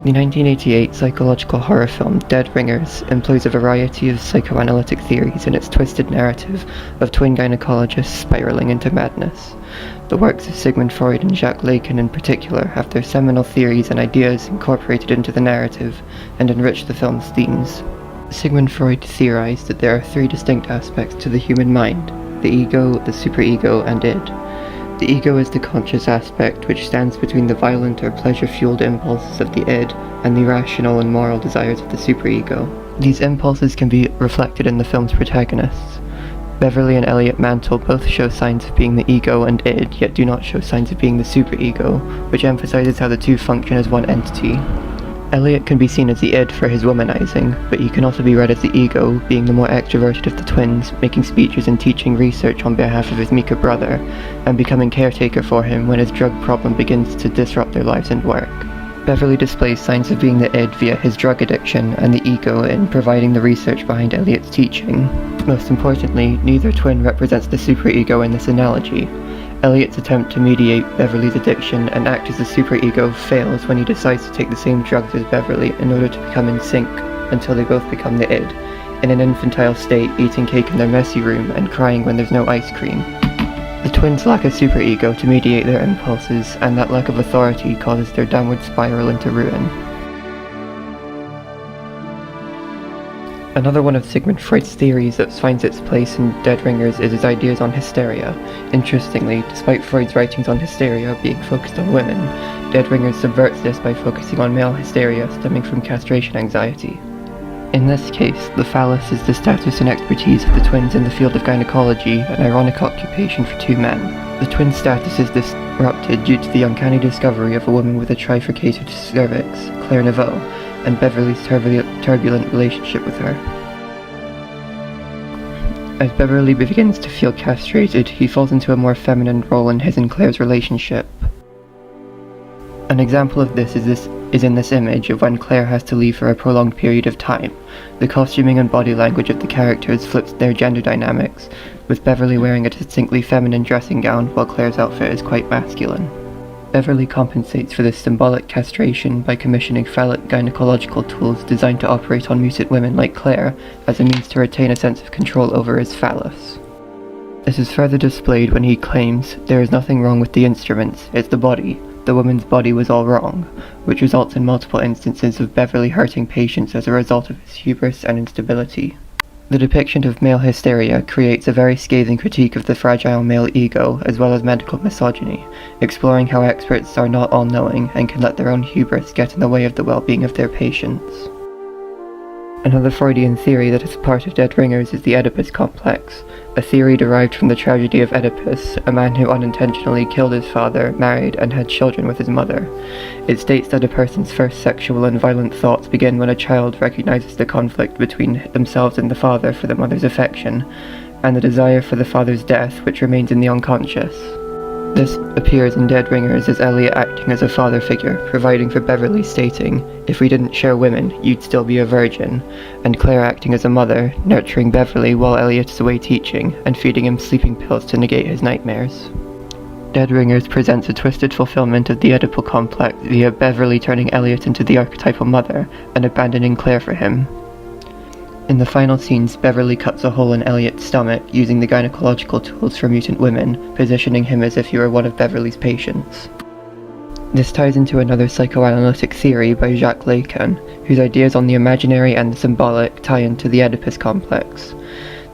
The 1988 psychological horror film Dead Ringers employs a variety of psychoanalytic theories in its twisted narrative of twin gynecologists spiraling into madness. The works of Sigmund Freud and Jacques Lacan in particular have their seminal theories and ideas incorporated into the narrative and enrich the film's themes. Sigmund Freud theorized that there are three distinct aspects to the human mind: the ego, the superego, and id. The ego is the conscious aspect which stands between the violent or pleasure-fueled impulses of the id and the rational and moral desires of the superego. These impulses can be reflected in the film's protagonists. Beverly and Elliot Mantle both show signs of being the ego and id, yet do not show signs of being the superego, which emphasizes how the two function as one entity. Elliot can be seen as the id for his womanizing, but he can also be read as the ego, being the more extroverted of the twins, making speeches and teaching research on behalf of his meeker brother, and becoming caretaker for him when his drug problem begins to disrupt their lives and work. Beverly displays signs of being the id via his drug addiction, and the ego in providing the research behind Elliot's teaching. Most importantly, neither twin represents the superego in this analogy. Elliot's attempt to mediate Beverly's addiction and act as the superego fails when he decides to take the same drugs as Beverly in order to become in sync until they both become the id, in an infantile state, eating cake in their messy room and crying when there's no ice cream. The twins lack a superego to mediate their impulses, and that lack of authority causes their downward spiral into ruin. Another one of Sigmund Freud's theories that finds its place in Dead Ringers is his ideas on hysteria. Interestingly, despite Freud's writings on hysteria being focused on women, Dead Ringers subverts this by focusing on male hysteria stemming from castration anxiety. In this case, the phallus is the status and expertise of the twins in the field of gynecology, an ironic occupation for two men. The twins' status is disrupted due to the uncanny discovery of a woman with a trifurcated cervix, Claire Neveu, and Beverly's turbulent relationship with her. As Beverly begins to feel castrated, he falls into a more feminine role in his and Claire's relationship. An example of this is in this image of when Claire has to leave for a prolonged period of time. The costuming and body language of the characters flips their gender dynamics, with Beverly wearing a distinctly feminine dressing gown while Claire's outfit is quite masculine. Beverly compensates for this symbolic castration by commissioning phallic gynecological tools designed to operate on mutant women like Claire as a means to retain a sense of control over his phallus. This is further displayed when he claims, "There is nothing wrong with the instruments, it's the body. The woman's body was all wrong," which results in multiple instances of Beverly hurting patients as a result of his hubris and instability. The depiction of male hysteria creates a very scathing critique of the fragile male ego, as well as medical misogyny, exploring how experts are not all-knowing and can let their own hubris get in the way of the well-being of their patients. Another Freudian theory that is part of Dead Ringers is the Oedipus complex, a theory derived from the tragedy of Oedipus, a man who unintentionally killed his father, married, and had children with his mother. It states that a person's first sexual and violent thoughts begin when a child recognizes the conflict between themselves and the father for the mother's affection, and the desire for the father's death, which remains in the unconscious. This appears in Dead Ringers as Elliot acting as a father figure, providing for Beverly, stating, "If we didn't share women, you'd still be a virgin," and Claire acting as a mother, nurturing Beverly while Elliot is away teaching, and feeding him sleeping pills to negate his nightmares. Dead Ringers presents a twisted fulfillment of the Oedipal complex via Beverly turning Elliot into the archetypal mother, and abandoning Claire for him. In the final scenes, Beverly cuts a hole in Elliot's stomach using the gynecological tools for mutant women, positioning him as if he were one of Beverly's patients. This ties into another psychoanalytic theory by Jacques Lacan, whose ideas on the imaginary and the symbolic tie into the Oedipus complex.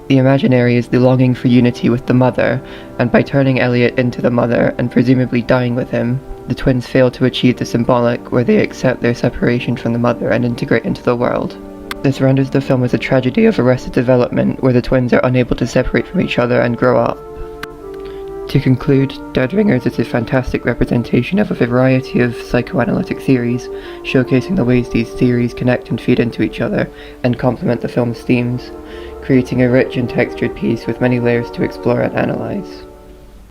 The imaginary is the longing for unity with the mother, and by turning Elliot into the mother and presumably dying with him, the twins fail to achieve the symbolic, where they accept their separation from the mother and integrate into the world. This renders the film as a tragedy of arrested development, where the twins are unable to separate from each other and grow up. To conclude, Dead Ringers is a fantastic representation of a variety of psychoanalytic theories, showcasing the ways these theories connect and feed into each other, and complement the film's themes, creating a rich and textured piece with many layers to explore and analyze.